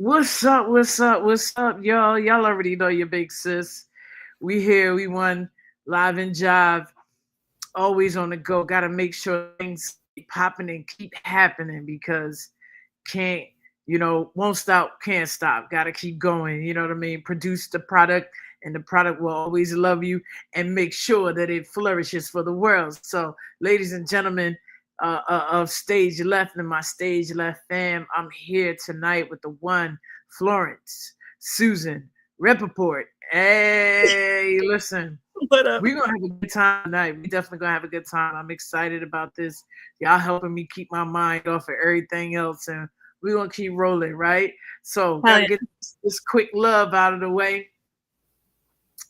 What's up? What's up? What's up, y'all? Y'all already know your big sis. We here. We won live and jive. Always on the go. Got to make sure things keep popping and keep happening because can't won't stop, can't stop. Got to keep going. You know what I mean? Produce the product, and the product will always love you and make sure that it flourishes for the world. So, ladies and gentlemen, of Stage Left and my Stage Left fam. I'm here tonight with the one Florence Susannne-Reppert. Hey, listen, What up? we're gonna have a good time tonight. We definitely gonna have a good time. I'm excited about this. Y'all helping me keep my mind off of everything else, and we're gonna keep rolling, right? So, Hell gotta yeah. get this quick love out of the way.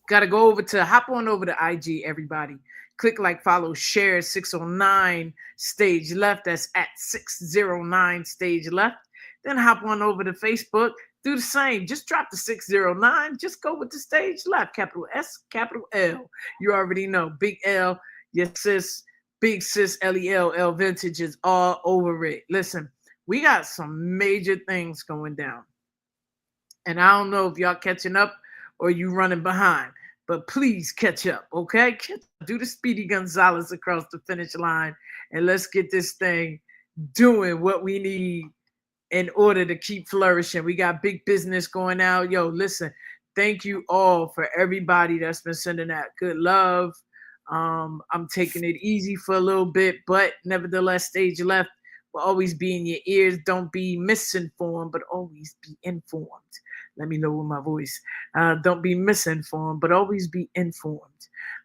Gotta go over to hop on over to IG, everybody. Click like, follow, share 609 Stage Left. That's at 609 Stage Left. Then hop on over to Facebook. Do the same. Just drop the 609. Just go with the Stage Left. Capital S, capital L. You already know. Big L, your sis, big sis L Vintage is all over it. Listen, we got some major things going down. And I don't know if y'all catching up or you running behind, but please catch up, okay? Do the Speedy Gonzalez across the finish line, and let's get this thing doing what we need in order to keep flourishing. We got big business going out. Yo, listen, thank you all for everybody that's been sending that good love. I'm taking it easy for a little bit, but nevertheless, Stage Left will always be in your ears. Don't be misinformed, but always be informed. Let me know with my voice. Don't be misinformed, but always be informed.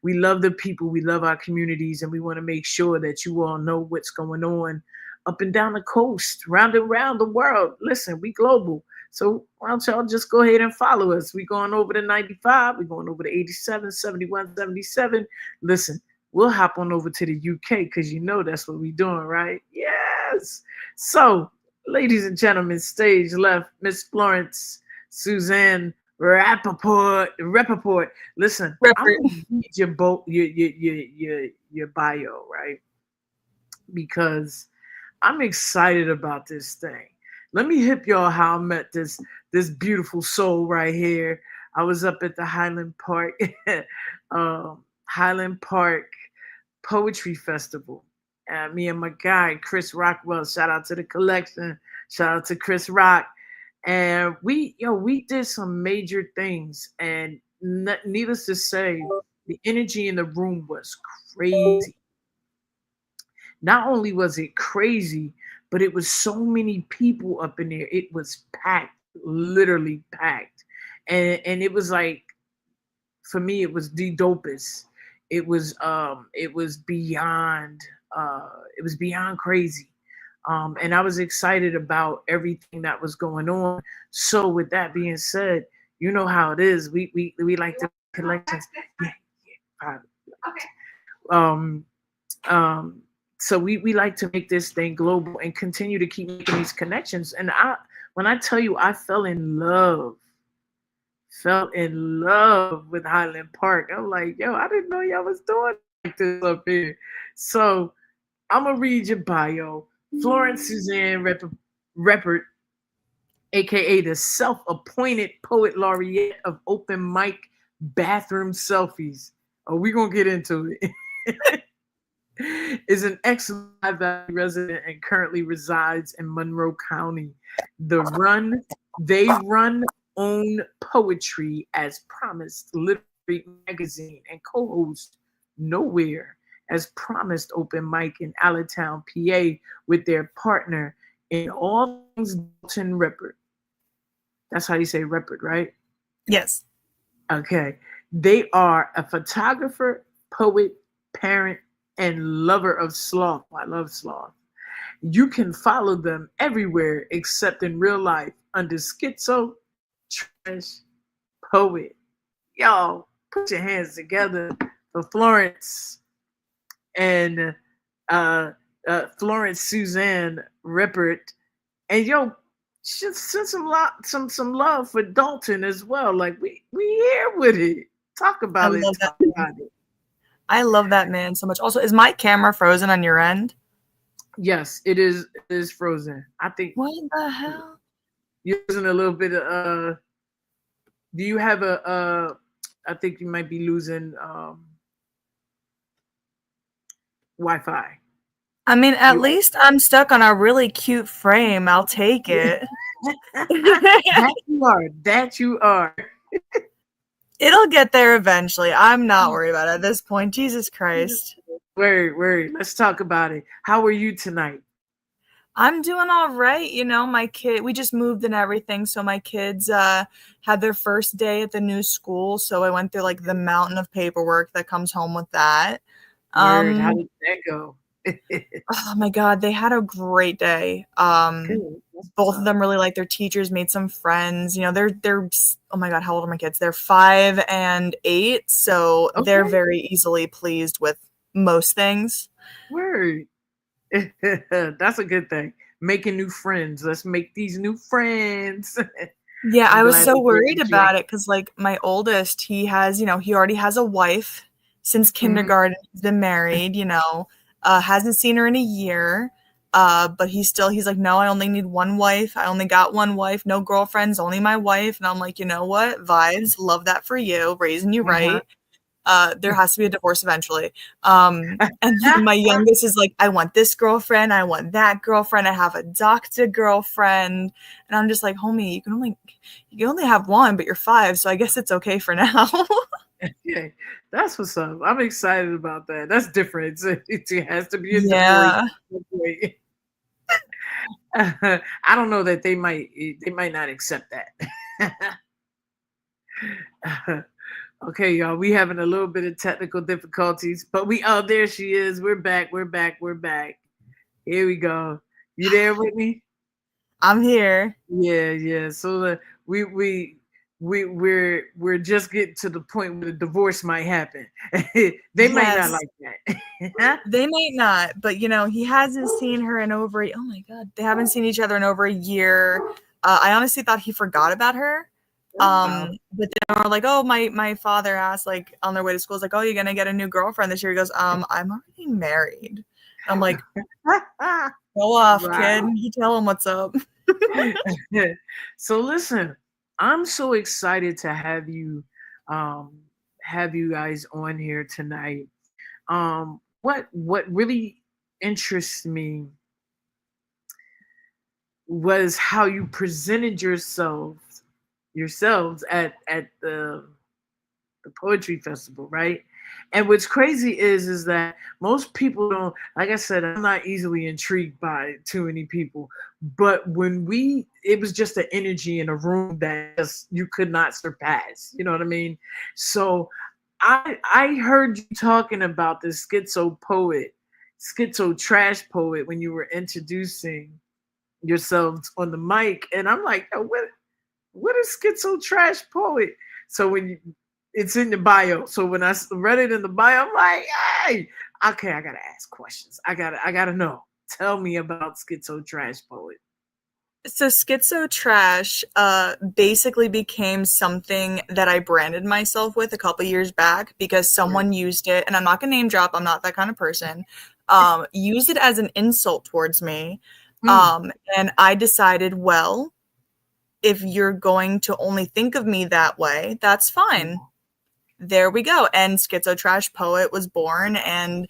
We love the people, we love our communities, and we want to make sure that you all know what's going on up and down the coast, round and round the world. Listen, we global. So why don't y'all just go ahead and follow us? We going over to 95, we going over to 87, 71, 77. Listen, we'll hop on over to the UK because you know that's what we doing, right? Yes. So, ladies and gentlemen, Stage Left, Miss Florence Susannne-Reppert. Listen, I'm Reppert. gonna read your bio, right? Because I'm excited about this thing. Let me hip y'all how I met this beautiful soul right here. I was up at the Highland Park Poetry Festival. Me and my guy Chris Rockwell. Shout out to the collection. Shout out to Chris Rock. And we did some major things. And needless to say, the energy in the room was crazy. Not only was it crazy, but it was so many people up in there. It was packed, literally packed. And it was like, for me, it was the dopest. It was beyond crazy. And I was excited about everything that was going on. So with that being said, you know how it is. We like to collections. Yeah, yeah. Um, so we like to make this thing global and continue to keep making these connections. And when I tell you I fell in love with Highland Park. I'm like, yo, I didn't know y'all was doing like this up here. So I'm gonna read your bio. Florence Susannne-Reppert, aka the self-appointed poet laureate of open mic bathroom selfies. Oh, we gonna get into it. Is an ex-Live Valley resident and currently resides in Monroe County. They run own poetry as promised literary magazine and co-host Nowhere as promised open mic in Allentown, PA with their partner in all things Dalton Reppert. That's how you say Reppert, right? Yes. Okay. They are a photographer, poet, parent, and lover of sloth. I love sloth. You can follow them everywhere except in real life under Schizo Trash Poet. Y'all, put your hands together for Florence and Florence Susannne-Reppert. And yo, just send some love for Dalton as well. Like we here with it. Talk about it. Talk about it. I love that man so much. Also, is my camera frozen on your end? Yes, it is frozen. I think. What the hell? You're losing a little bit of do you have a I think you might be losing Wi-Fi. I mean, at You least I'm stuck on a really cute frame. I'll take it. that you are. That you are. It'll get there eventually. I'm not worried about it at this point. Jesus Christ. Word. Let's talk about it. How are you tonight? I'm doing all right. My kid, we just moved and everything. So my kids had their first day at the new school. So I went through like the mountain of paperwork that comes home with that. Word. How did that go? Oh my God, they had a great day. Good. Both of them really like their teachers, made some friends. They're oh my God, how old are my kids? They're 5 and 8, so they're Okay. very easily pleased with most things. Word. That's a good thing. Making new friends. Let's make these new friends. Yeah, I'm I was glad so to hear worried that you. about it because, like, my oldest, he already has a wife since Mhm. kindergarten. He's been married, hasn't seen her in a year. But he's like, no, I only need one wife. I only got one wife, no girlfriends, only my wife. And I'm like, you know what? Vibes, love that for you, raising you Uh-huh. right. There has to be a divorce eventually. And then my youngest is like, I want this girlfriend, I want that girlfriend, I have a doctor girlfriend. And I'm just like, homie, you can only have one, but you're 5, so I guess it's okay for now. Okay, that's what's up. I'm excited about that. That's different. It has to be a divorce. Yeah. I don't know that they might not accept that. Okay, y'all, we having a little bit of technical difficulties, but there she is. We're back. We're back. Here we go. You there with me? I'm here. Yeah. So we we we're just getting to the point where the divorce might happen. They might not Yes. like that. They might not, but he hasn't seen her in over oh my God, they haven't seen each other in over a year. I honestly thought he forgot about her. Oh, wow. But then we're like, oh, my father asked, like, on their way to school, is like, oh, you're gonna get a new girlfriend this year? He goes, I'm already married. I'm like, go off, kid. Wow. You tell him what's up. So listen, I'm so excited to um have you guys on here tonight. What really interests me was how you presented yourselves at the poetry festival, right? And what's crazy is that most people don't, like I said, I'm not easily intrigued by too many people. But it was just an energy in a room that just you could not surpass. You know what I mean? So I heard you talking about the schizo trash poet when you were introducing yourselves on the mic, and I'm like, "Yo, what is schizo trash poet?" So it's in the bio. So when read it in the bio, I'm like, hey, okay, I gotta ask questions. I gotta know. Tell me about schizo trash poet. So Schizo Trash basically became something that I branded myself with a couple years back because Right. someone used it, and I'm not gonna name drop, I'm not that kind of person, used it as an insult towards me. Hmm. And I decided, well, if you're going to only think of me that way, that's fine. There we go. And Schizo Trash Poet was born. And,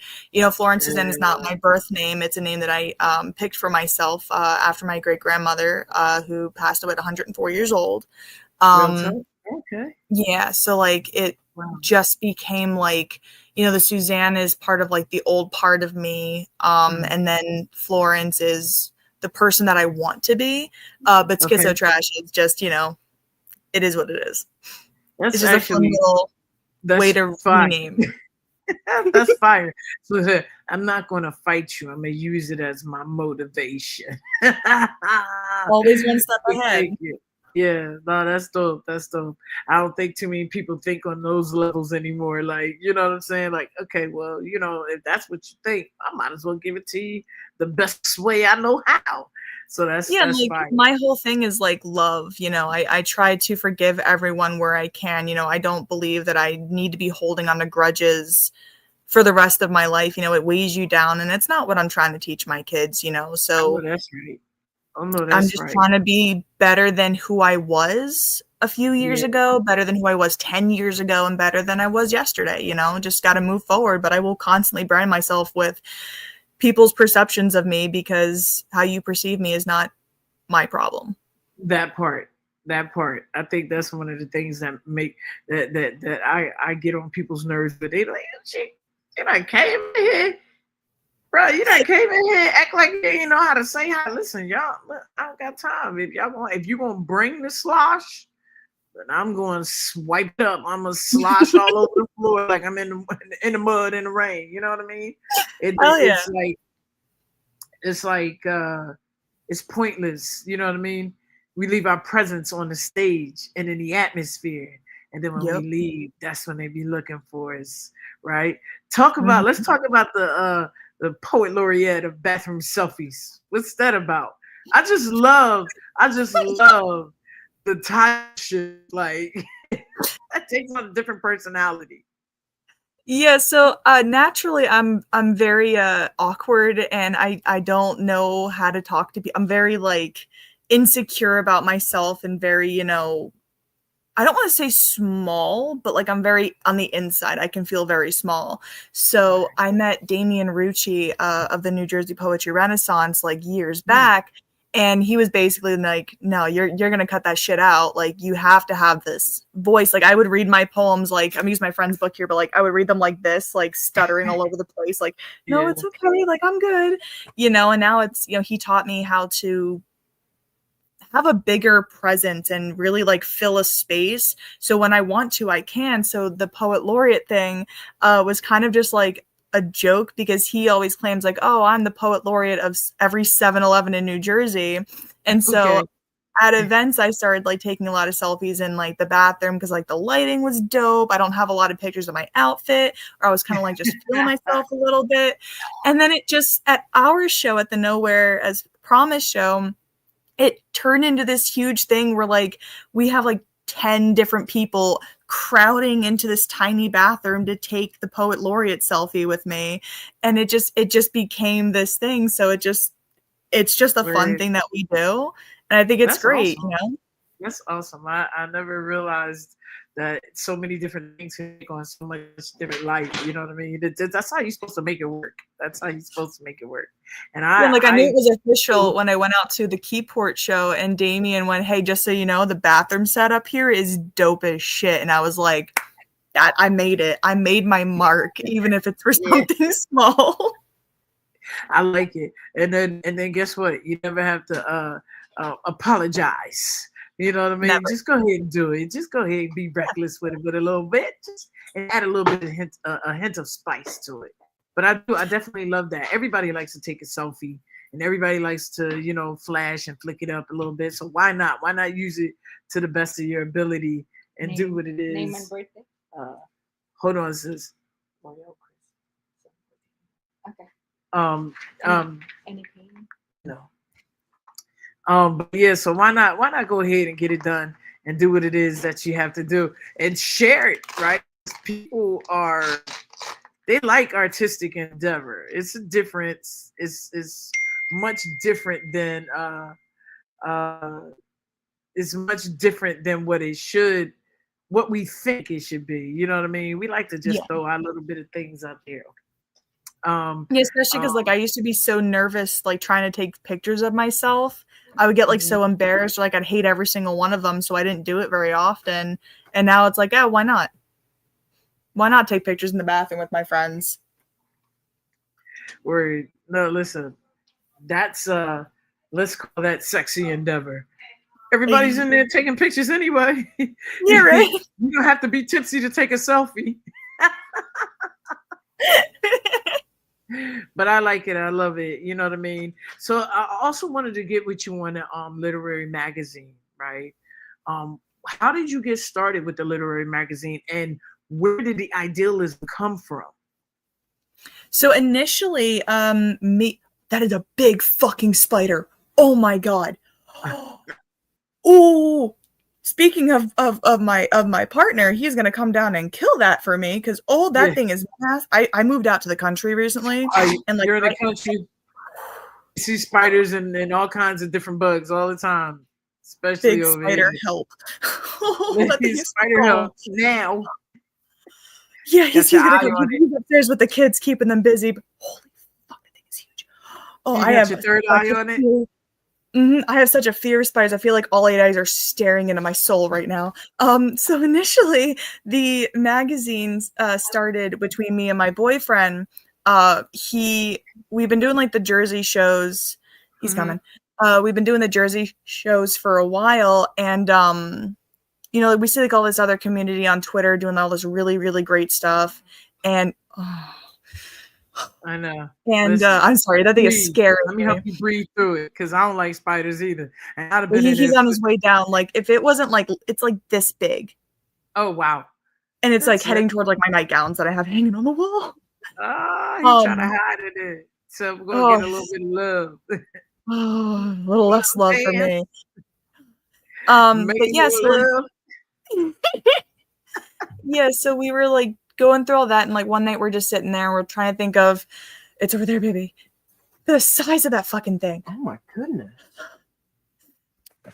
Florence Susannne is not my birth name. It's a name that I picked for myself after my great grandmother, who passed away at 104 years old. Real Um, talk. Okay. yeah. So, like, it Wow. just became like, the Suzanne is part of like the old part of me. Mhm. And then Florence is the person that I want to be. But Okay. Schizo Trash is just, it is what it is. That's It's just a fun actually little way that's to fine. rename. That's fire. So I'm not gonna fight you. I'm gonna use it as my motivation. Always one step Thank ahead. you. Yeah, no, that's dope. That's dope. I don't think too many people think on those levels anymore. Like, you know what I'm saying? Like, okay, well, if that's what you think, I might as well give it to you the best way I know how. So that's Yeah, and that's like fire. my whole thing is like love, I try to forgive everyone where I can. I don't believe that I need to be holding on to grudges for the rest of my life. It weighs you down, and it's not what I'm trying to teach my kids, Oh, so that's right. Oh no, I'm that's just right. trying to be better than who I was a few years Yeah, ago, better than who I was 10 years ago, and better than I was yesterday. Just got to move forward. But I will constantly brand myself with people's perceptions of me, because how you perceive me is not my problem. that part. That part. I think that's one of the things that make that I get on people's nerves. But they like, you know, came in here, bro. You done came in here, act like you ain't know how to say hi. Listen, y'all, look, I don't got time. If you gonna bring the slosh, then I'm going to swipe it up. I'm gonna slosh all over the floor like I'm in the mud in the rain. You know what I mean? Hell yeah. It's like it's pointless. You know what I mean? We leave our presence on the stage and in the atmosphere, and then when we Yep. leave, that's when they be looking for us, right? Mhm. Let's talk about the poet laureate of bathroom selfies. What's that about? I just love the type shit. Like that takes on a different personality. Yeah, so naturally I'm very awkward, and I don't know how to talk to people. I'm very like insecure about myself, and very, I don't want to say small, but like I'm very on the inside. I can feel very small. So Right. I met Damian Rucci of the New Jersey Poetry Renaissance like years Mm. back, and he was basically like, "No, you're gonna cut that shit out. Like you have to have this voice." Like I would read my poems, like I'm using my friend's book here, but like I would read them like this, like stuttering all over the place. Like, no, Yeah. it's okay. Like I'm good, And now it's he taught me how to have a bigger presence and really like fill a space. So when I want to, I can. So the poet laureate thing was kind of just like a joke, because he always claims like, oh, I'm the poet laureate of every 7-Eleven in New Jersey. And so Okay. at events, I started like taking a lot of selfies in like the bathroom, because like the lighting was dope. I don't have a lot of pictures of my outfit, or I was kind of like just feeling myself a little bit. And then it just, at our show at the Nowhere as Promise show, it turned into this huge thing where like we have like 10 different people crowding into this tiny bathroom to take the poet laureate selfie with me, and it just became this thing. So it's just a fun Word. thing that we do, and I think it's That's great. awesome. That's awesome. I never realized that so many different things can take on so much different life. You know what I mean? That's how you're supposed to make it work. That's how you're supposed to make it work. And Yeah, and like I knew it I was official when I went out to the Keyport show, and Damien went, "Hey, just so you know, the bathroom setup here is dope as shit." And I was like, "That I made it. I made my mark, even if it's for yeah, something small." I like it. And then guess what? You never have to apologize. You know what I mean? Never. Just go ahead and do it. Just go ahead and be reckless with it, a little bit, just and add a little bit of a hint of spice to it. But I definitely love that. Everybody likes to take a selfie, and everybody likes to, flash and flick it up a little bit. So why not? Why not use it to the best of your ability and do what it is? Name and birthday. Hold on, sis. Okay. Any, Um, any pain? no. But yeah, so why not go ahead and get it done and do what it is that you have to do and share it, right? People they like artistic endeavor. It's a difference. It's much different than uh it's much different than what we think it should be. You know what I mean? We like to Yeah. just throw our little bit of things up there. Um, Yeah, especially because like I used to be so nervous, like trying to take pictures of myself. I would get like so embarrassed, like I'd hate every single one of them, so I didn't do it very often. And now it's like, yeah, why not? Why not take pictures in the bathroom with my friends? where no, listen, that's let's call that sexy endeavor. Everybody's in there taking pictures anyway. Yeah, right. You don't have to be tipsy to take a selfie. But I like it. I love it. You know what I mean? So I also wanted to get with you on the literary magazine, right? How did you get started with the literary magazine, and where did the idealism come from? So initially, me that is a big fucking spider. Oh my god. Oh, speaking of my partner, he's gonna come down and kill that for me, because that Yeah. thing is mass. I moved out to the country recently, and like You're in the country. see spiders and all kinds of different bugs all the time, especially Big over spider here. help. That thing is Spider so- help now. Yeah, he's your gonna eye come. on He's upstairs with the kids, keeping them busy. But holy fuck, that thing is huge. Oh, You I got have your third eye on it? I have such a fear of spiders. I feel like all 8 eyes are staring into my soul right now. So initially, the magazines started between me and my boyfriend. We've been doing like the Jersey shows. He's coming. We've been doing the Jersey shows for a while, and you know, we see like all this other community on Twitter doing all this really, really great stuff. And I know. and Listen, I'm sorry, that thing is breathe. scary. Let me help you breathe through it, because I don't like spiders either. And I'd have Well, been in he's there. on his way down. Like if it wasn't like it's like this big, Oh wow. and it's like That's heading it. towards like my nightgowns that I have hanging on the wall. He's trying to hide it in. So we're gonna get a little bit of love. A little less love for me. Make But yeah, so love. yeah, so we were like going through all that, and like one night we're just sitting there, and we're trying to think of, it's over there, baby. The size of that fucking thing. Oh my goodness.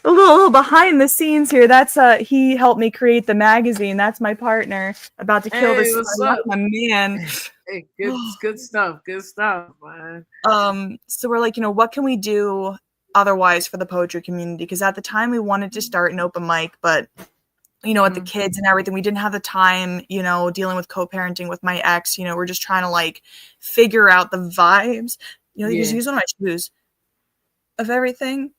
A little behind the scenes here. That's he helped me create the magazine. That's my partner. About to kill this what's up? my man. Hey, good stuff. Good stuff, man. So we're like, you know, what can we do otherwise for the poetry community? Because at the time we wanted to start an open mic, but you know, with the kids and everything, we didn't have the time, you know, dealing with co-parenting with my ex, you know, we're just trying to like figure out the vibes. You know, you just use one of my shoes of everything.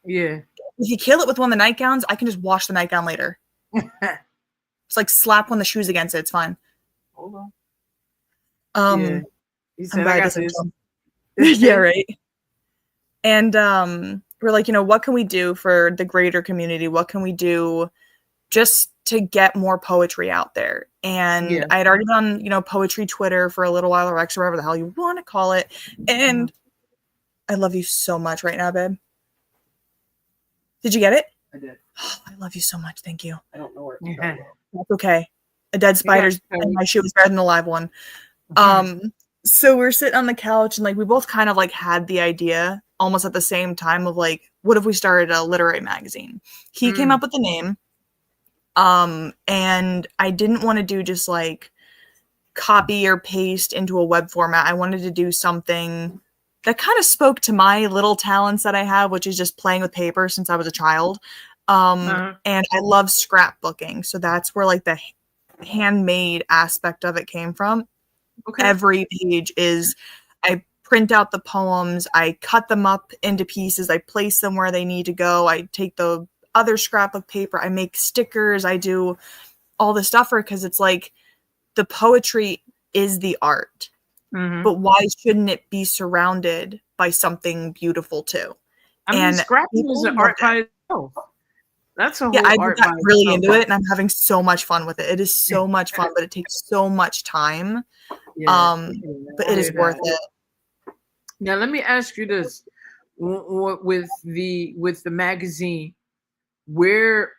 Yeah. If you kill it with one of the nightgowns, I can just wash the nightgown later. It's like slap one of the shoes against it. It's fine. Hold on. Yeah. He said, I got this. Yeah, right. And we're like, you know, what can we do for the greater community? What can we do just to get more poetry out there? And I had already done, you know, poetry Twitter for a little while, or X, or whatever the hell you want to call it. And I love you so much right now, babe. Did you get it? I did. Oh, I love you so much. Thank you. I don't know where it's going. That's okay. A dead spider's in my shoe is better than a live one. So we're sitting on the couch, and like we both kind of like had the idea almost at the same time of like, what if we started a literary magazine? He came up with the name. And I didn't want to do just like copy or paste into a web format. I wanted to do something that kind of spoke to my little talents that I have, which is just playing with paper since I was a child. And I love scrapbooking. So that's where like the handmade aspect of it came from. Okay. Every page is, I print out the poems, I cut them up into pieces, I place them where they need to go. I take the other scrapbook paper, I make stickers, I do all this stuff for it, because it's like the poetry is the art. But why shouldn't it be surrounded by something beautiful too? I mean, scrapping is an art by itself. That's a whole I art got by really itself. into it, and I'm having so much fun with it. It is so much fun, but it takes so much time. But it is worth it. Now let me ask you this: with the magazine, where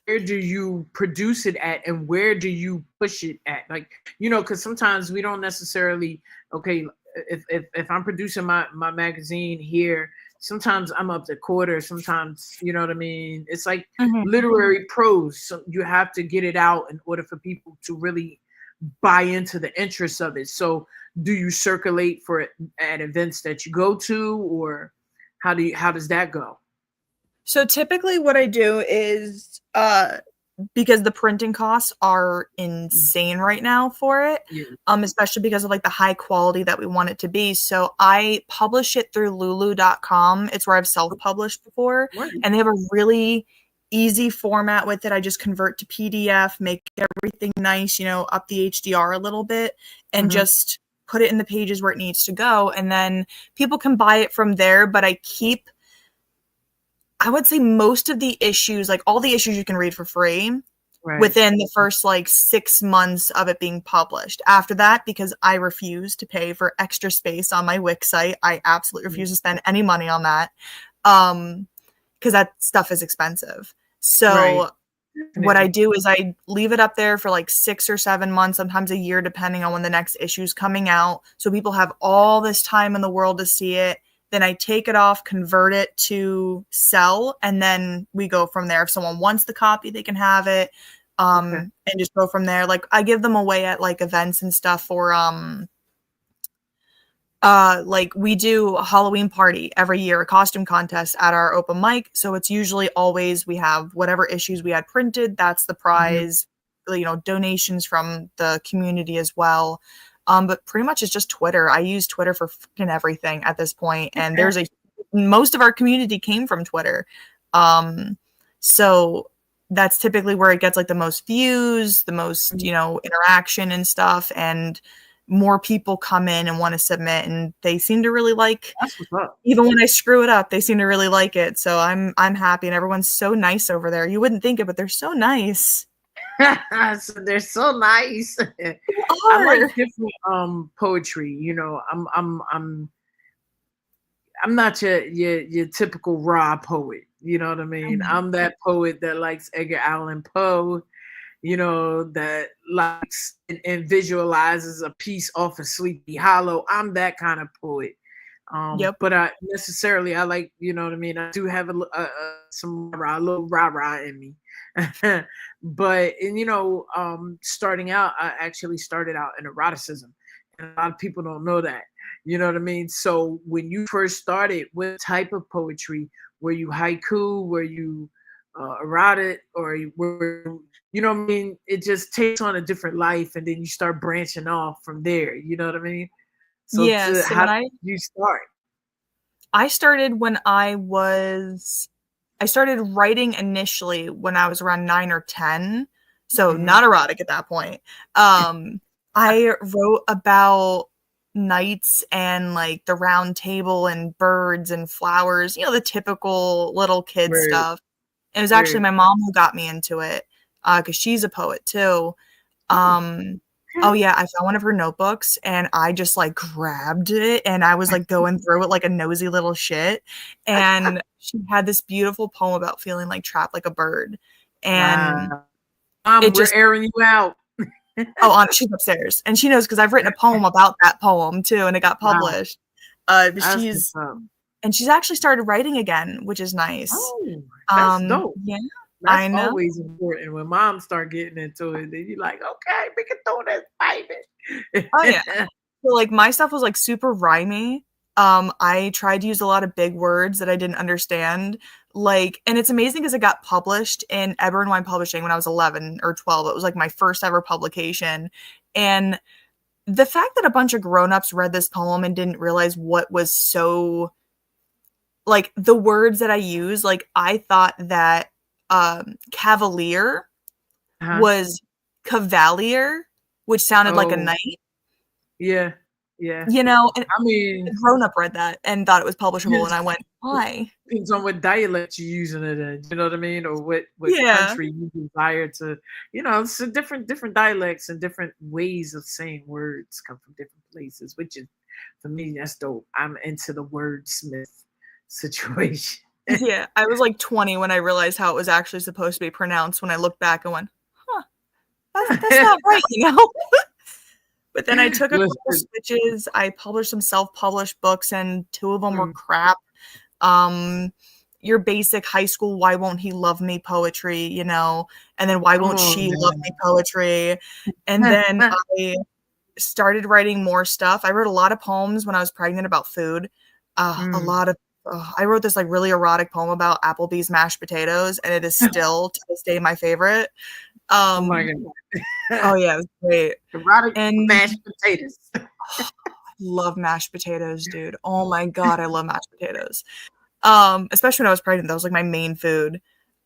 do you produce it at, and where do you push it at? Like, you know, because sometimes we don't necessarily, if I'm producing my magazine here, sometimes I'm up to quarter, sometimes, you know what I mean? It's like literary prose. So you have to get it out in order for people to really buy into the interest of it. So do you circulate for it at events that you go to, or how does that go? So typically what I do is, because the printing costs are insane right now for it, especially because of like the high quality that we want it to be. So I publish it through lulu.com. It's where I've self-published before. And they have a really easy format with it. I just convert to PDF, make everything nice, you know, up the HDR a little bit, and just put it in the pages where it needs to go. And then people can buy it from there, but I would say most of the issues, like all the issues you can read for free within the first like 6 months of it being published. After that, because I refuse to pay for extra space on my Wix site, I absolutely refuse to spend any money on that, because that stuff is expensive. So what I Definitely. do is I leave it up there for like 6 or 7 months, sometimes a year, depending on when the next issue's coming out. So people have all this time in the world to see it. Then I take it off, convert it to sell, and then we go from there. If someone wants the copy, they can have it, Okay. and just go from there. Like I give them away at like events and stuff for like we do a Halloween party every year, a costume contest at our open mic. So it's usually always we have whatever issues we had printed, that's the Mhm. prize, you know, donations from the community as well. But pretty much it's just Twitter. I use Twitter for fucking everything at this point, and Okay. there's a most of our community came from Twitter. So that's typically where it gets like the most views, the most, Mhm. you know, interaction and stuff, and more people come in and want to submit, and they seem to really like, That's what's up. even when I screw it up, they seem to really like it. So I'm happy, and everyone's so nice over there. You wouldn't think it, but they're so nice. So they're so nice. They I like are. different poetry. You know, I'm not your typical raw poet. You know what I mean? Mhm. I'm that poet that likes Edgar Allan Poe, you know, that likes and visualizes a piece off of Sleepy Hollow. I'm that kind of poet. Yep. But I necessarily I like, you know what I mean. I do have some rah, a little rah rah in me. But and you know, starting out, I actually started out in eroticism, and a lot of people don't know that. You know what I mean? So when you first started, what type of poetry were you? Haiku? Were you erotic, or were you know what I mean? It just takes on a different life, and then you start branching off from there. You know what I mean? So Yeah. to So how when did you start? I started when I started writing initially when I was around 9 or 10. So Mhm. not erotic at that point. Um, I wrote about knights and like the round table and birds and flowers, you know, the typical little kid Word, stuff. It was actually word. my mom who got me into it, because she's a poet too. Oh, Um, oh okay. yeah, I found one of her notebooks and I just like grabbed it and I was like going through it like a nosy little shit. And she had this beautiful poem about feeling like trapped like a bird. And Wow. it We're just, airing you out. oh, she's upstairs and she knows because I've written a poem about that poem too and it got Wow, published. But that's what's up. she's actually started writing again, which is nice. Oh, that's dope. Yeah, That's I know. always important. When moms start getting into it, then you're like, okay, we can throw this Oh yeah. baby. So, like, my stuff was, like, super rhymey. I tried to use a lot of big words that I didn't understand, like, and it's amazing because it got published in Eber& Wine Publishing when I was 11 or 12. It was, like, my first ever publication, and the fact that a bunch of grown-ups read this poem and didn't realize what was so like, the words that I use, like, I thought that, cavalier Uh-huh. was cavalier, which sounded like a Oh, knight, yeah, yeah. you know, and I a mean, grown-up read that and thought it was publishable, and yes, I went, "Why?" depends on what dialect you're using it in. You know what I mean, or what Yeah. country you desire to. You know, it's a different dialects and different ways of saying words come from different places, which is for me that's dope. I'm into the wordsmith situation. Yeah, I was, like, 20 when I realized how it was actually supposed to be pronounced when I looked back and went, "Huh, that's not right," you know? But then I took a couple Listen, switches, I published some self-published books, and 2 of them were mm, crap. Um, your basic high school, "Why won't he love me?" poetry, you know, and then "Why come won't on she love me?" poetry, and then now. I started writing more stuff. I wrote a lot of poems when I was pregnant about food. A Mm. lot of I wrote this like really erotic poem about Applebee's mashed potatoes, and it is still to this day my favorite. Oh my Um, god. oh yeah, it was great. Erotic And mashed potatoes. I love mashed potatoes, dude. Oh my god, I love mashed potatoes. Especially when I was pregnant, that was like my main food.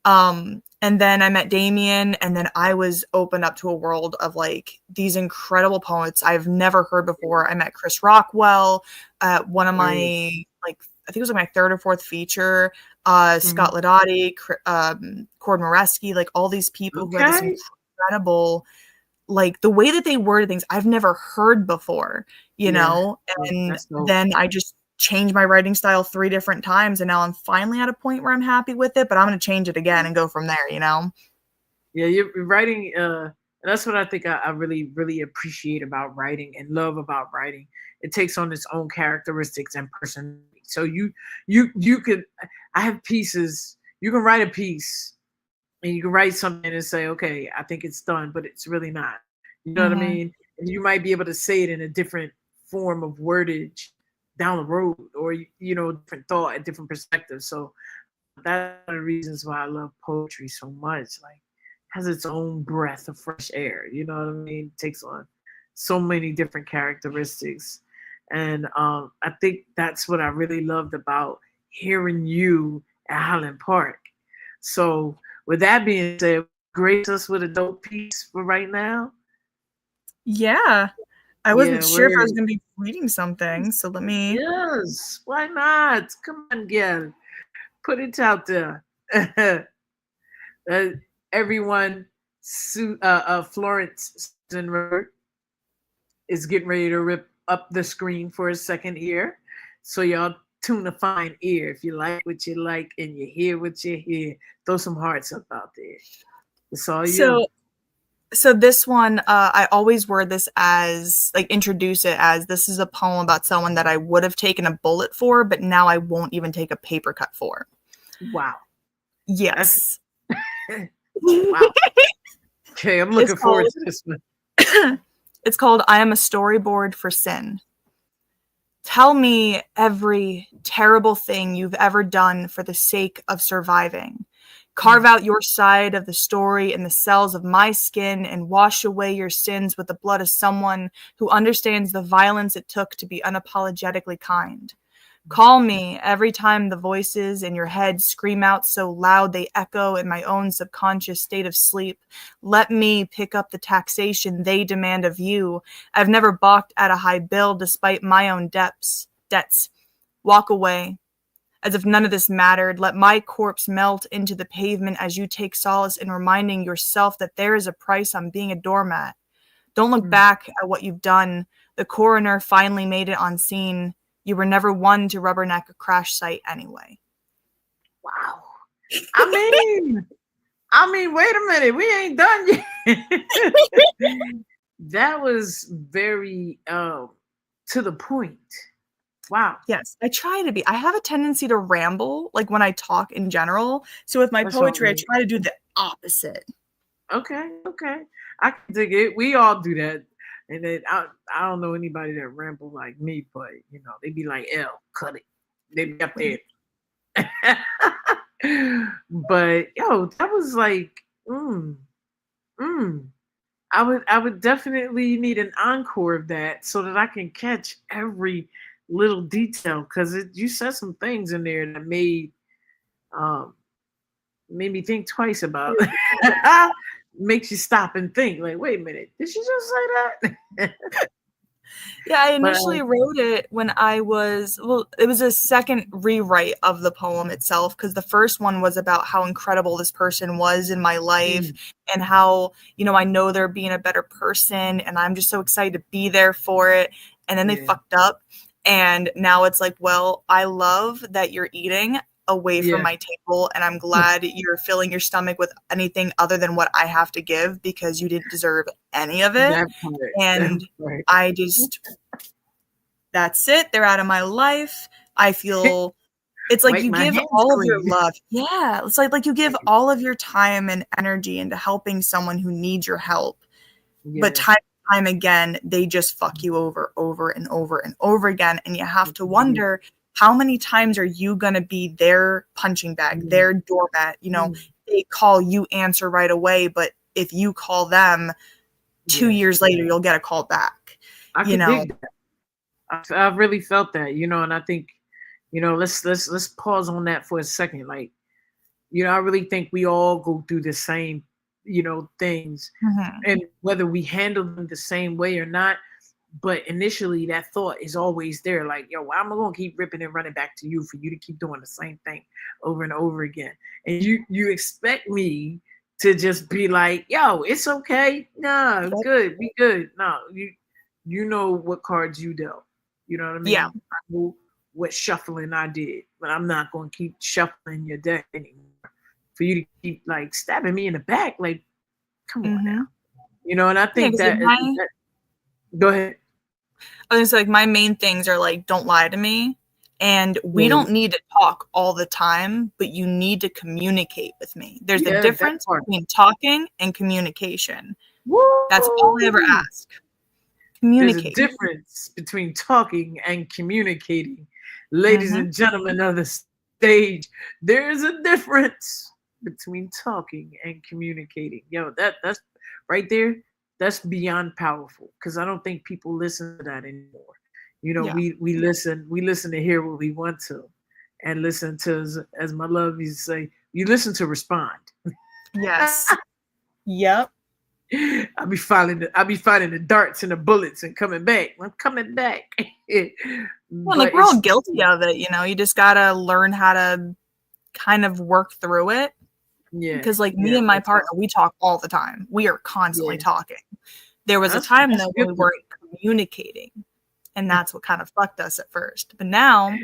And then I met Damien, and then I was opened up to a world of like these incredible poets I've never heard before. I met Chris Rockwell at one of Word. my like I think it was like my third or fourth feature. Mhm. Scott Ladotti, Cord Moreski, like all these people who had this Okay. incredible like the way that they worded things I've never heard before, you Yeah. know? Yeah, And that's dope. then I just changed my writing style 3 different times and now I'm finally at a point where I'm happy with it, but I'm gonna change it again and go from there, you know? Yeah, you're writing. That's what I think I really, really appreciate about writing and love about writing. It takes on its own characteristics and personality. So you could. I have pieces. You can write a piece and you can write something and say, okay, I think it's done, but it's really not. You know what I Hmm. mean? And you might be able to say it in a different form of wordage down the road, or different thought, a different perspective. So that's one of the reasons why I love poetry so much. Like, has its own breath of fresh air. You know what I mean? It takes on so many different characteristics, and I think that's what I really loved about hearing you at Highland Park. So, with that being said, grace us with a dope piece for right now. Yeah. I wasn't Yeah, sure if I we're was going to be reading something, so let me. yes. Why not? Come on, girl. Put it out there. uh, everyone, Florence Susannne-Reppert is getting ready to rip up the screen for a second here. So y'all tune a fine ear. If you like what you like and you hear what you hear, throw some hearts up out there. It's all you. So So this one, I always word this as, like, introduce it as, this is a poem about someone that I would have taken a bullet for, but now I won't even take a paper cut for. Wow. That's Yes. wow. Okay, I'm It's looking forward called to this one. it's called I Am a Storyboard for Sin. Tell me every terrible thing you've ever done for the sake of surviving. Carve Mm, out your side of the story in the cells of my skin and wash away your sins with the blood of someone who understands the violence it took to be unapologetically kind. Call me every time the voices in your head scream out so loud they echo in my own subconscious state of sleep. Let me pick up the taxation they demand of you. I've never balked at a high bill despite my own debts. Walk away. As if none of this mattered, let my corpse melt into the pavement as you take solace in reminding yourself that there is a price on being a doormat. Don't look mm. back at what you've done. The coroner finally made it on scene. You were never one to rubberneck a crash site anyway. Wow. I mean, wait a minute. We ain't done yet. That was very to the point. Wow. Yes, I try to be. I have a tendency to ramble, like when I talk in general. So with my That's all poetry, I good. try to do the opposite. Okay, okay. I can dig it. We all do that. And then I don't know anybody that ramble like me, but they be like, L, cut it. They be up there. But yo, that was like, mm. I would definitely need an encore of that so that I can catch every little detail because you said some things in there that um made me think twice about makes you stop and think like, wait a minute, did she just say that? Yeah, I But initially wrote it when I was, well, it was a second rewrite of the poem itself because the first one was about how incredible this person was in my life mm, and how, I know they're being a better person and I'm just so excited to be there for it. And then they yeah, fucked up. And now it's like, well, I love that you're eating away from yeah, my table and I'm glad you're filling your stomach with anything other than what I have to give because you didn't deserve any of it. that part, that And part. I just, that's it. They're out of my life. I feel it's like Wipe you my give hands all of your clean. love. Yeah. It's like you give all of your time and energy into helping someone who needs your help. But Yeah. time and time again, they just fuck you over and over and over again. And you have to wonder how many times are you going to be their punching bag, Mm, their doormat? mm, They call, you answer right away. But if you call them two yeah. years later, you'll get a call back, I you could know? dig that. I've really felt that, and I think, let's pause on that for a second. Like, I really think we all go through the same, things, Mhm. and whether we handle them the same way or not. But initially, that thought is always there. Like, yo, why am I gonna keep ripping and running back to you for you to keep doing the same thing over and over again? And you expect me to just be like, yo, it's okay. No, Yep. good, be good. No, you know what cards you dealt. You know what I Yeah. mean? I know what shuffling I did, but I'm not gonna keep shuffling your deck anymore for you to keep like stabbing me in the back. Like, Come on Mm-hmm. now. You know, and I Yeah, think because that go ahead. I was like, my main things are like, don't lie to me. And we Yeah, don't need to talk all the time, but you need to communicate with me. There's a yeah, that difference part. between talking and communication. That's all I ever Woo! ask. There's a Communicate. difference between talking and communicating. Ladies Mm-hmm. and gentlemen of the stage, there is a difference between talking and communicating. Yo, that's right there. That's beyond powerful because I don't think people listen to that anymore. You know, Yeah. we listen to hear what we want to, and listen to as my love used to say, you listen to respond. Yes. Yep. I be finding the darts and the bullets and coming back. I'm coming back. Well, like But we're all it's guilty of it, you know. You just gotta learn how to kind of work through it. yeah, Because like me yeah, and my that's partner, we talk all the time. We are constantly yeah. talking. There was a That's time that's though when we good. weren't communicating, and that's what kind of fucked us at first. But now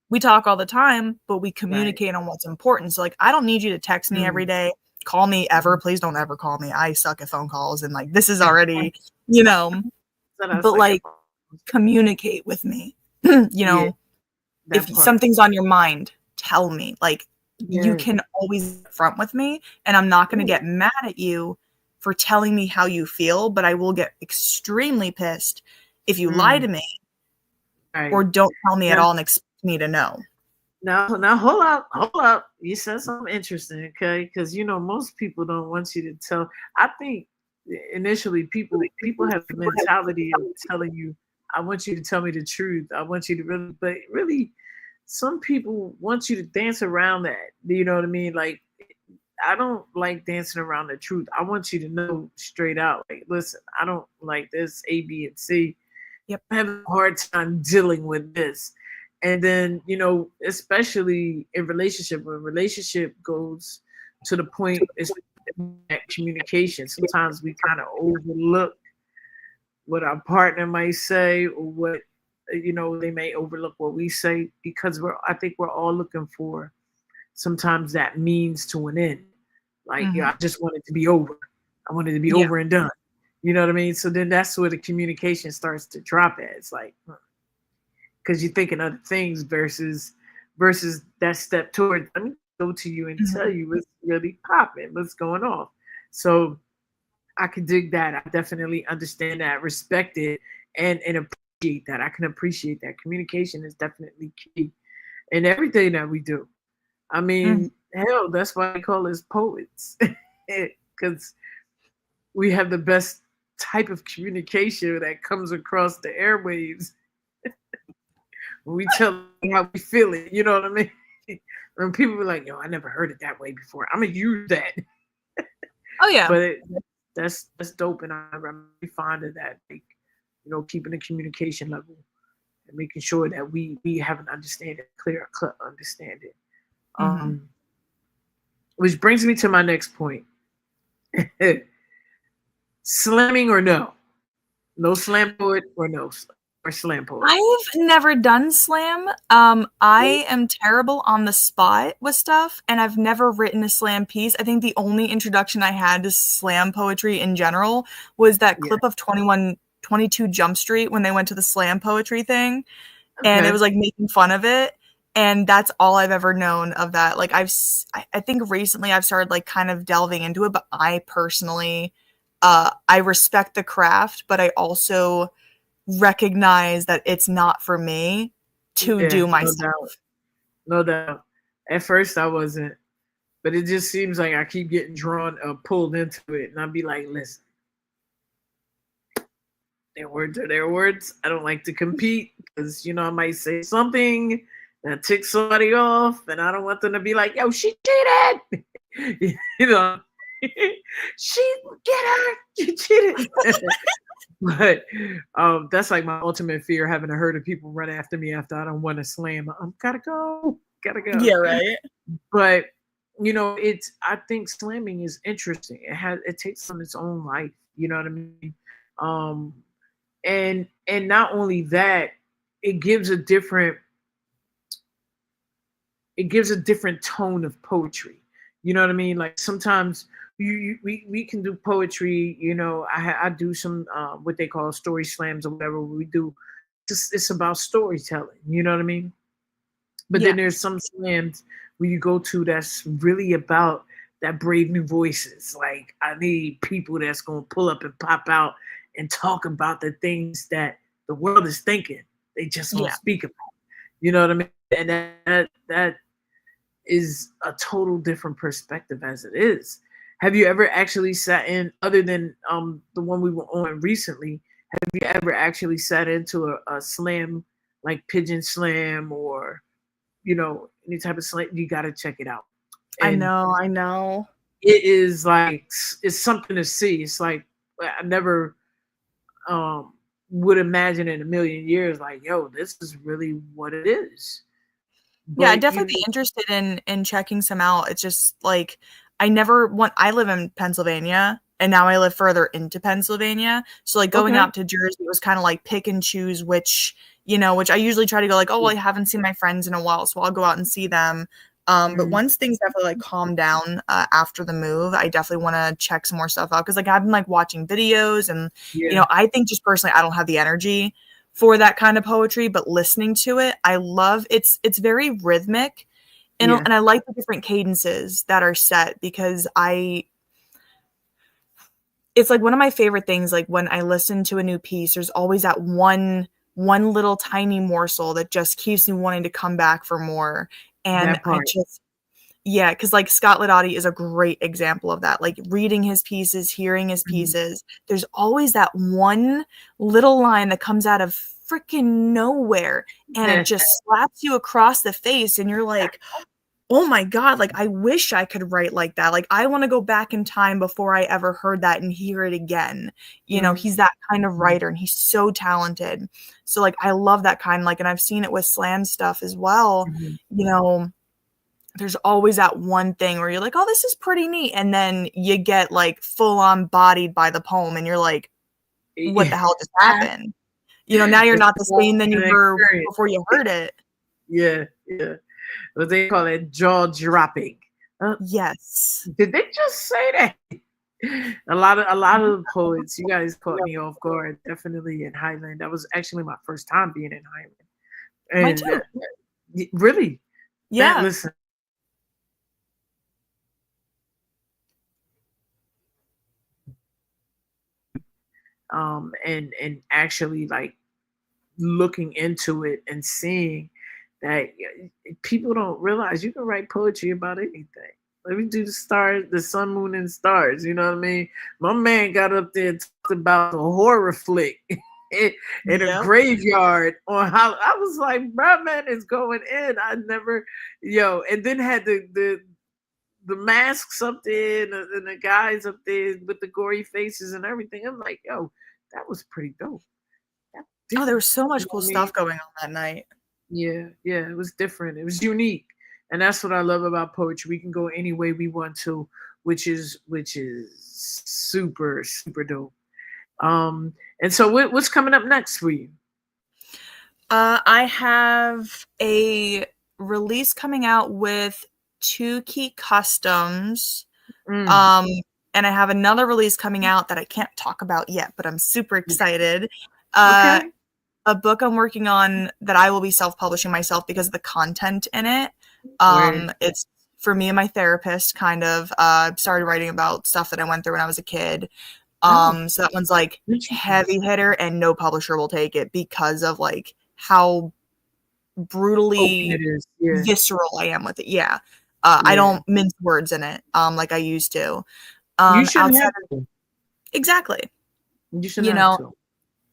we talk all the time, but we Right. communicate on what's important. So like I don't need you to text me every Mm. day, call me ever. Please don't ever call me. I suck at phone calls and like this is already, you know, So that's but like like communicate with me. You yeah, know, if that part. something's on your mind, tell me. Like you Yeah. can always front with me and I'm not going to Ooh, get mad at you for telling me how you feel, but I will get extremely pissed if you lie mm, to me or right. don't tell me at Now, all and expect me to know. now, hold up, hold up. You said something interesting, okay? Because most people don't want you to tell. I think initially people have the mentality of telling you, "I want you to tell me the truth. I want you to really," but really, some people want you to dance around that. Do you know what I mean? Like, I don't like dancing around the truth. I want you to know straight out. Like, listen, I don't like this A, B, and C. Yep. I have a hard time dealing with this. And then, especially in relationship, when relationship goes to the point is that communication. Sometimes we kind of overlook what our partner might say or what they may overlook what we say because I think we're all looking for sometimes that means to an end. Like, Mhm. I just want it to be over. I want it to be Yeah. over and done. You know what I mean? So then that's where the communication starts to drop at. It's like, because you're thinking other things versus that step toward, let me go to you and tell Mhm. you what's really popping, what's going on. So I can dig that. I definitely understand that, respect it, and appreciate that. I can appreciate that. Communication is definitely key in everything that we do. I Mhm. mean, hell, that's why they call us poets, because we have the best type of communication that comes across the airwaves when we tell them how we feel it. You know what I mean? When people are like, "Yo, I never heard it that way before," I'm gonna use that, Oh yeah. but that's dope, and I'm really fond of that. Like, keeping the communication level and making sure that we have an understanding, clear cut understanding. Mhm. Um, which brings me to my next point. Slamming or no? No slam poet or no or slam poet. I've never done slam. I am terrible on the spot with stuff, and I've never written a slam piece. I think the only introduction I had to slam poetry in general was that Yeah. clip of 22 Jump Street when they went to the slam poetry thing, and it Okay. was like making fun of it. And that's all I've ever known of that. Like I think recently I've started like kind of delving into it, but I personally, I respect the craft, but I also recognize that it's not for me to Yeah, do no doubt. myself. No doubt. At first I wasn't, but it just seems like I keep getting drawn pulled into it. And I'd be like, listen, their words are their words. I don't like to compete because I might say something that ticks somebody off, and I don't want them to be like, "Yo, she cheated," you know. She get her, she cheated. But that's like my ultimate fear, having to hurt of people run after me after I don't want to slam. Gotta go, gotta go. Yeah, right. But it's I think slamming is interesting. It takes on its own life. You know what I mean? Um, and not only that, it gives a different it gives a different tone of poetry. You know what I mean? Like sometimes we can do poetry. You know, I do some what they call story slams or whatever we do. It's about storytelling. You know what I mean? But then Yeah. there's some slams where you go to that's really about that brave new voices. Like I need people that's gonna pull up and pop out and talk about the things that the world is thinking. They just won't Yeah. speak about. You know what I mean? And that is a total different perspective as it is. Have you ever actually sat in, other than the one we were on recently? Have you ever actually sat into a slam like Pigeon Slam or any type of slam? You got to check it out. I And know. I know. it is like it's something to see. It's like I never um would imagine in a million years. Like, yo, this is really what it is. Yeah, I'd But definitely be interested in checking some out. It's just like I live in Pennsylvania and now I live further into Pennsylvania. So like going okay, out to Jersey was kind of like pick and choose which I usually try to go like, oh, well, I haven't seen my friends in a while, so I'll go out and see them. But mm, once things definitely like calm down after the move, I definitely want to check some more stuff out because like I've been like watching videos and yeah, I think just personally I don't have the energy for that kind of poetry, but listening to it, I love it's very rhythmic yeah, and I like the different cadences that are set because it's like one of my favorite things like when I listen to a new piece, there's always that one little tiny morsel that just keeps me wanting to come back for more. And that I part. just yeah, because like Scott Lidotti is a great example of that. Like reading his pieces, hearing his Mhm. pieces, there's always that one little line that comes out of freaking nowhere and it just slaps you across the face and you're like, "Oh my God, like I wish I could write like that. Like I want to go back in time before I ever heard that and hear it again." Mhm. He's that kind of writer and he's so talented. So like I love that kind like and I've seen it with slam stuff as well. Mhm. You know, there's always that one thing where you're like, "Oh, this is pretty neat." And then you get like full on bodied by the poem and you're like, "What the hell just happened?" Now you're It's not the same than you an were experience. before you heard it. Yeah, yeah. What they call it, jaw dropping. Uh, Yes. did they just say that? A lot of the poets, you guys caught me off guard. Definitely in Highland. That was actually my first time being in Mine Highland, and too. really, man, Yeah. listen. And actually like looking into it and seeing that people don't realize you can write poetry about anything. Let me do the stars, the sun, moon, and stars. You know what I mean? My man got up there and talked about the horror flick in a Yep. graveyard on how I was like, bro, man is going in. I never, and then had the masks up there and the guys up there with the gory faces and everything. I'm like, yo, that was pretty dope. That's Oh, there different. was so You much know cool what I mean? stuff going on that night. Yeah, yeah, it was different. It was unique. And that's what I love about poetry. We can go any way we want to, which is super, super dope. Um, and so what's coming up next for you? I have a release coming out with Two Key Customs. Mm, Um, and I have another release coming out that I can't talk about yet, but I'm super excited. Uh, okay. a book I'm working on that I will be self-publishing myself because of the content in it. Word. It's for me and my therapist, kind of. Started writing about stuff that I went through when I was a kid. Oh, So that one's like interesting. heavy hitter, and no publisher will take it because of like how Open brutally it is. Yeah, visceral I am with it. Yeah. I yeah. don't mince words in it, like I used to. You shouldn't Outside have of to. exactly, You you shouldn't have know, to.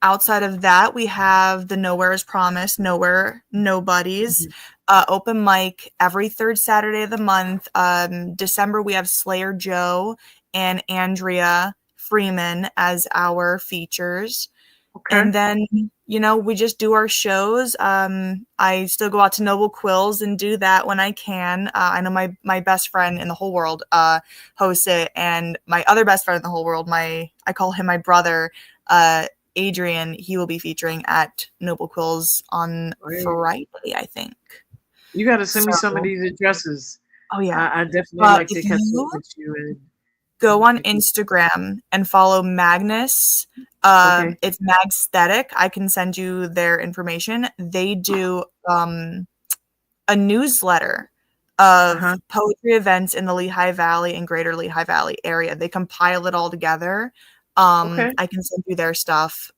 outside of that, we have the Nowhere is Promised, Nowhere Nobodies, Mhm. open mic every third Saturday of the month. December, we have Slayer Joe and Andrea Freeman as our features. Okay. And then, we just do our shows. I still go out to Noble Quills and do that when I can. I know my best friend in the whole world hosts it, and my other best friend in the whole world, I call him my brother, Adrian. He will be featuring at Noble Quills on Word. Friday, I think. You got to send me some of So, these addresses. oh yeah. I definitely like If to catch up you with you. go on Instagram and follow Magnus. Okay. It's Magsthetic. I can send you their information. They do a newsletter of poetry events in the Lehigh Valley and Greater Lehigh Valley area. They compile it all together. Okay. I can send you their stuff.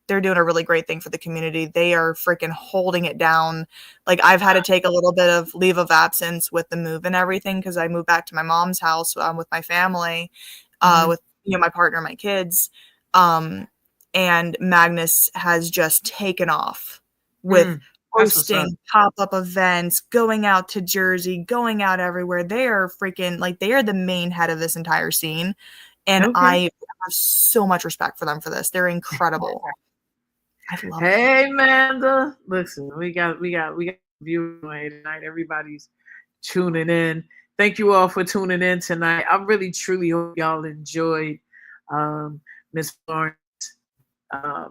They're doing a really great thing for the community. They are freaking holding it down. Like, I've had to take a little bit of leave of absence with the move and everything because I moved back to my mom's house with my family, with my partner, my kids. And Magnus has just taken off with hosting pop-up events, going out to Jersey, going out everywhere. They are freaking, like, they are the main head of this entire scene. And I have so much respect for them for this. They're incredible. I love it. Hey, Amanda. Listen, we got viewers tonight. Everybody's tuning in. Thank you all for tuning in tonight. I really, truly hope y'all enjoyed Miss Florence.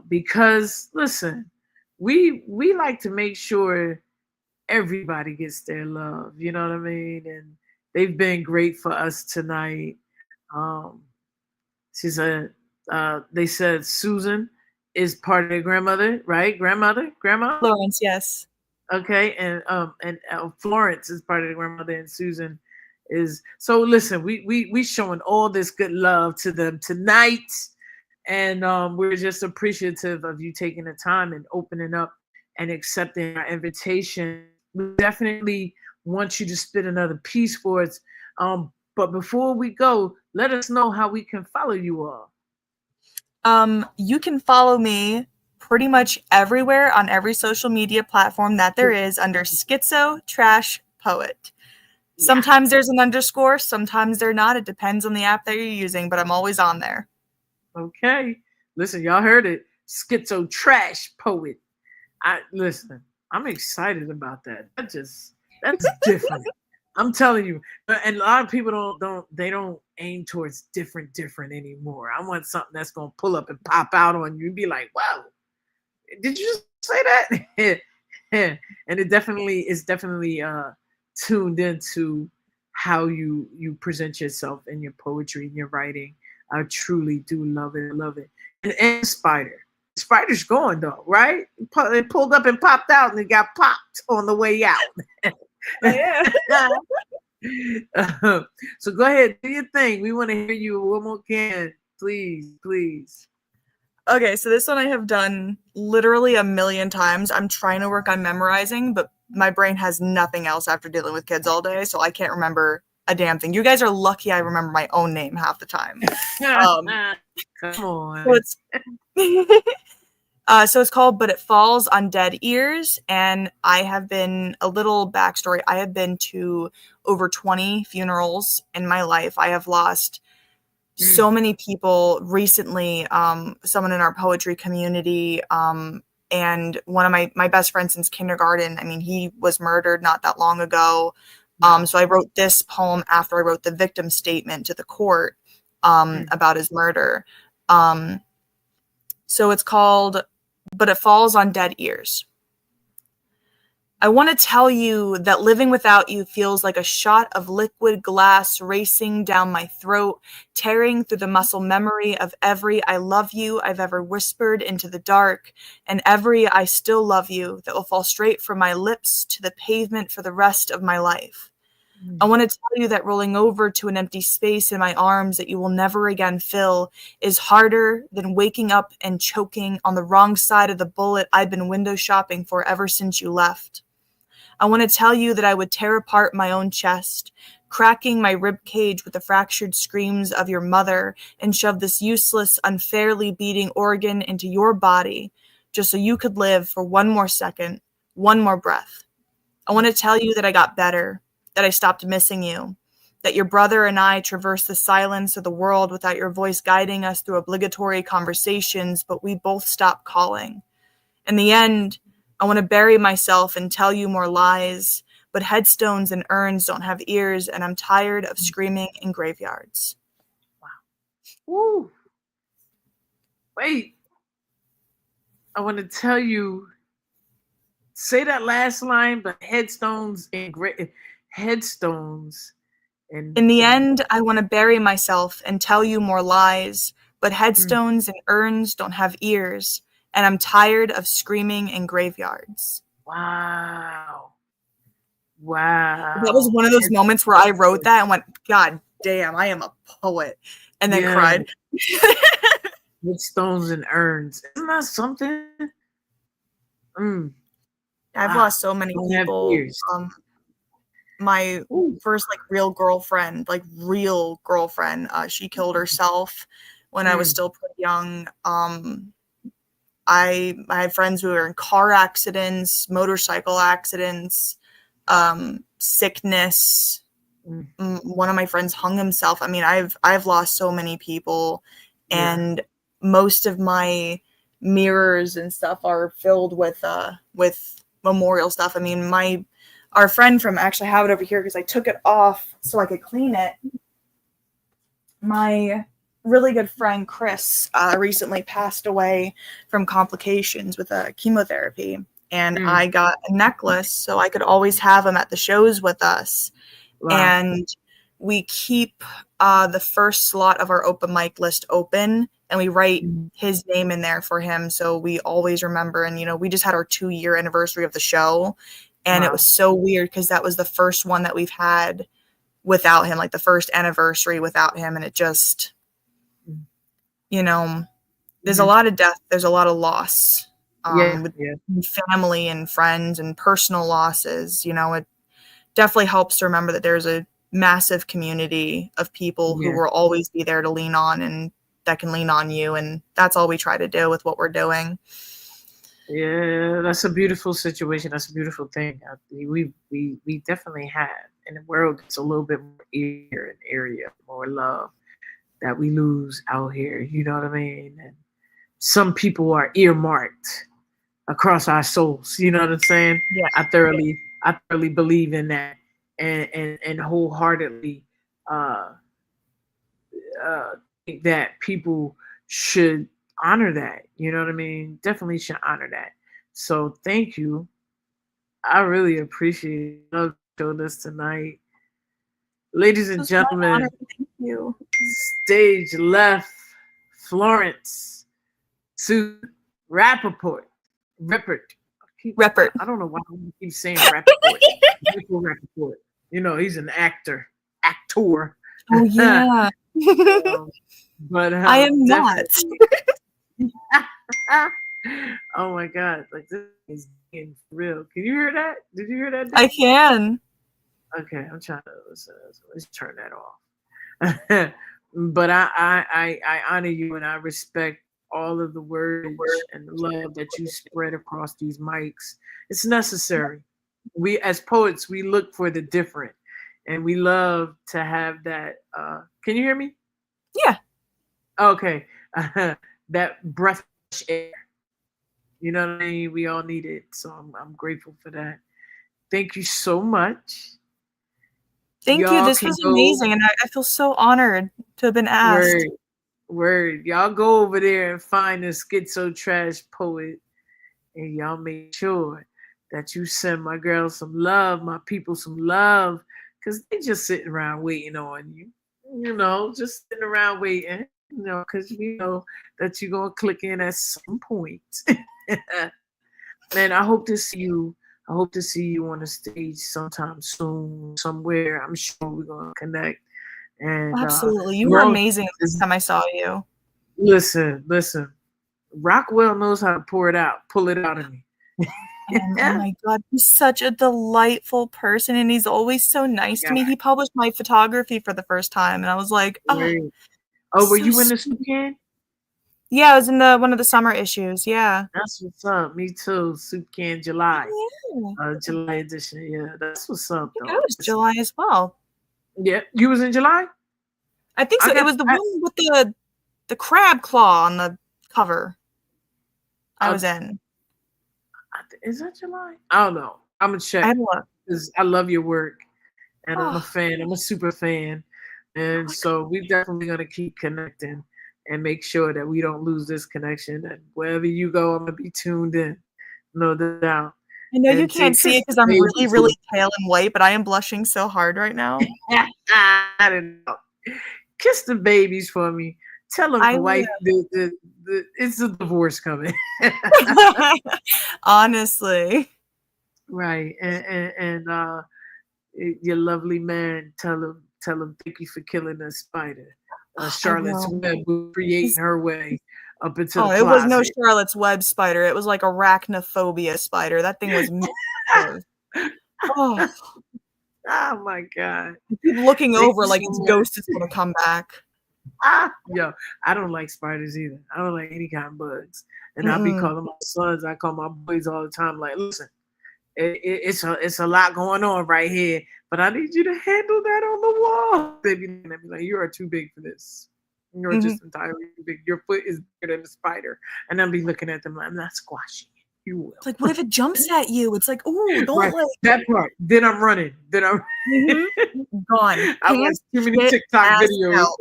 Because, listen, we like to make sure everybody gets their love. You know what I mean? And they've been great for us tonight. She said, they said Susan is part of their grandmother, right? Grandma? Florence, yes. Okay, and Florence is part of the grandmother, and Susan is. So listen, we showing all this good love to them tonight, and we're just appreciative of you taking the time and opening up and accepting our invitation. We definitely want you to spit another piece for us. But before we go, let us know how we can follow you all. You can follow me pretty much everywhere on every social media platform that there is under Schizo Trash Poet. Sometimes there's an underscore, sometimes they're not. It depends on the app that you're using, but I'm always on there. Okay. Listen, y'all heard it. Schizo Trash Poet. Listen, I'm excited about that. That's different. I'm telling you. And a lot of people don't aim towards different anymore. I want something that's gonna pull up and pop out on you and be like, wow, did you say that? And it definitely is tuned into how you present yourself in your poetry and your writing. I truly do love it. I love it. And Spider's going though, right? It pulled up and popped out, and it got popped on the way out. Yeah. So go ahead, do your thing. We want to hear you one more again, please. Okay, so this one I have done literally a million times. I'm trying to work on memorizing, but my brain has nothing else after dealing with kids all day, so I can't remember a damn thing. You guys are lucky I remember my own name half the time. Come on. So it's called But It Falls on Dead Ears, and I have been, a little backstory, I have been to over 20 funerals in my life. I have lost so many people recently, someone in our poetry community, and one of my best friends since kindergarten. I mean, he was murdered not that long ago. So I wrote this poem after I wrote the victim statement to the court about his murder. So it's called But It Falls on Dead Ears. I want to tell you that living without you feels like a shot of liquid glass racing down my throat, tearing through the muscle memory of every I love you I've ever whispered into the dark, and every I still love you that will fall straight from my lips to the pavement for the rest of my life. I want to tell you that rolling over to an empty space in my arms that you will never again fill is harder than waking up and choking on the wrong side of the bullet I've been window shopping for ever since you left. I want to tell you that I would tear apart my own chest, cracking my rib cage with the fractured screams of your mother, and shove this useless, unfairly beating organ into your body just so you could live for one more second, one more breath. I want to tell you that I got better, that I stopped missing you, that your brother and I traversed the silence of the world without your voice guiding us through obligatory conversations, but we both stopped calling. In the end, I want to bury myself and tell you more lies, but headstones and urns don't have ears, and I'm tired of screaming in graveyards. Wow. Woo. Wait. I want to tell you, say that last line, but headstones And In the end, I want to bury myself and tell you more lies, but headstones and urns don't have ears, and I'm tired of screaming in graveyards. wow. That was Wow. one of those moments where I wrote that and went, God damn, I am a poet, and then Yeah. cried. With stones and urns. Isn't that something? I've Wow. lost so many Don't have people. ears. My Ooh. first real girlfriend, she killed herself when I was still pretty young. I had friends who were in car accidents, motorcycle accidents, sickness. One of my friends hung himself. I mean, I've lost so many people, and most of my mirrors and stuff are filled with memorial stuff. I mean, our friend from, actually have it over here because I took it off so I could clean it. My really good friend Chris recently passed away from complications with chemotherapy, and I got a necklace so I could always have him at the shows with us. Wow. And we keep the first slot of our open mic list open, and we write his name in there for him, so we always remember. And we just had our 2-year anniversary of the show, and it was so weird because that was the first one that we've had without him, the first anniversary without him. And it just, there's a lot of death. There's a lot of loss with family and friends and personal losses. It definitely helps to remember that there's a massive community of people who will always be there to lean on and that can lean on you. And that's all we try to do with what we're doing. Yeah, that's a beautiful situation. That's a beautiful thing. We definitely have in the world. It's a little bit more ear and area, more love that we lose out here. You know what I mean? And some people are earmarked across our souls. You know what I'm saying? Yeah. I thoroughly believe in that, and wholeheartedly think that people should honor that. You know what I mean? Definitely should honor that. So thank you. I really appreciate you showing this tonight. Ladies and gentlemen, thank you. stage left, Florence Susannne-Reppert. Reppert. I don't know why I keep saying Rappaport. Rappaport. He's an actor. Oh yeah. But I am not. Oh my God! This is getting real. Can you hear that? Did you hear that? I can. Okay, I'm trying to let's turn that off. But I honor you and I respect all of the words and the love that you spread across these mics. It's necessary. We as poets, we look for the different, and we love to have that. Can you hear me? Yeah. Okay. That breath of air. You know what I mean? We all need it. So I'm grateful for that. Thank you so much. Thank you. This was amazing. And I feel so honored to have been asked. Word. Y'all go over there and find the Schizo Trash Poet. And y'all make sure that you send my girls some love, my people some love. Because they just sitting around waiting on you. Just sitting around waiting. Because we know that you're going to click in at some point. Man, I hope to see you. I hope to see you on the stage sometime soon, somewhere. I'm sure we're going to connect. And absolutely. You were amazing this time I saw you. Listen. Rockwell knows how to pull it out of me. And, oh my God, he's such a delightful person, and he's always so nice to me. He published my photography for the first time, and I was like, were you in the Soup Can? Yeah, I was in one of the summer issues. Yeah, that's what's up. Me too. Soup Can July, July edition. Yeah, that's what's up. Though. It was July as well. Yeah, you was in July. I think so. It was the one with the crab claw on the cover. I was in. Is that July? I don't know. I'm gonna check. Because I love your work, and I'm a fan. I'm a super fan, and so we're definitely gonna keep connecting and make sure that we don't lose this connection. And wherever you go, I'm gonna be tuned in, no doubt. I know you and say can't see kiss it because the I'm really, baby for really pale and white, but I am blushing so hard right now. me. I don't know. Kiss the babies for me. Tell them I the will. wife it's a divorce coming. Honestly. Right. And your lovely man, tell him thank you for killing a spider. I Charlotte's will. Web was creating her way up into the Oh, it was no closet. Charlotte's Web spider. It was like arachnophobia spider. That thing was massive. Oh, Oh my God. I keep looking Thank over you like so its much. ghost is gonna come back. Yo, I don't like spiders either. I don't like any kind of bugs. And I be Mm-mm. calling my sons, I call my boys all the time, like, listen, it's a lot going on right here, but I need you to handle that on the wall. They be looking at me like, you are too big for this. You're Mhm. just entirely too big. Your foot is bigger than a spider. And I'll be looking at them like, I'm not squashing it. You It's like, will. what if it jumps at you? It's like, ooh, don't Right. like. That part. Then I'm running. Then I'm Mhm. Gone. I watch Pants, too many shit, TikTok ass videos. out.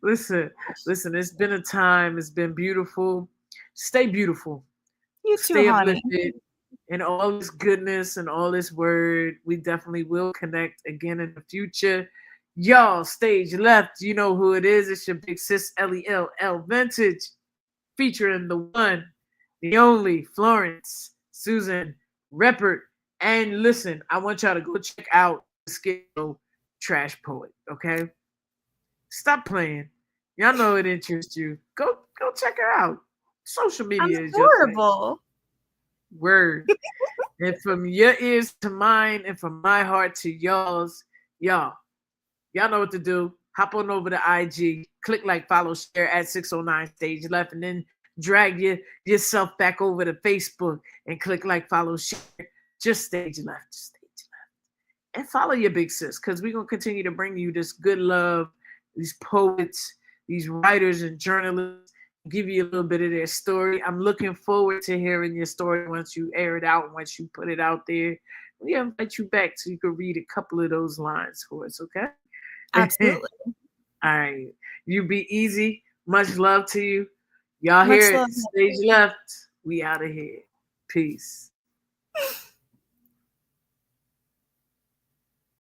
Listen, it's been a time. It's been beautiful. Stay beautiful. You too, Stay honey. uplifted. And all this goodness and all this word, we definitely will connect again in the future. Y'all, stage left. You know who it is. It's your big sis, LELL Vintage, featuring the one, the only Florence Susannne-Reppert. And listen, I want y'all to go check out the Skittle Trash Poet, okay? Stop playing. Y'all know it interests you. Go check her out. Social I'm media is your thing. adorable. Word. And from your ears to mine, and from my heart to y'all's, y'all know what to do. Hop on over to IG, click like, follow, share at 609 Stage Left, and then drag yourself back over to Facebook and click like, follow, share, just Stage Left, just Stage Left. And follow your big sis, because we're going to continue to bring you this good love, these poets, these writers and journalists, give you a little bit of their story. I'm looking forward to hearing your story once you air it out, once you put it out there. We invite you back so you can read a couple of those lines for us, okay? Absolutely. All right. You be easy. Much love to you. Y'all Much hear love. it. Stage left. We out of here. Peace.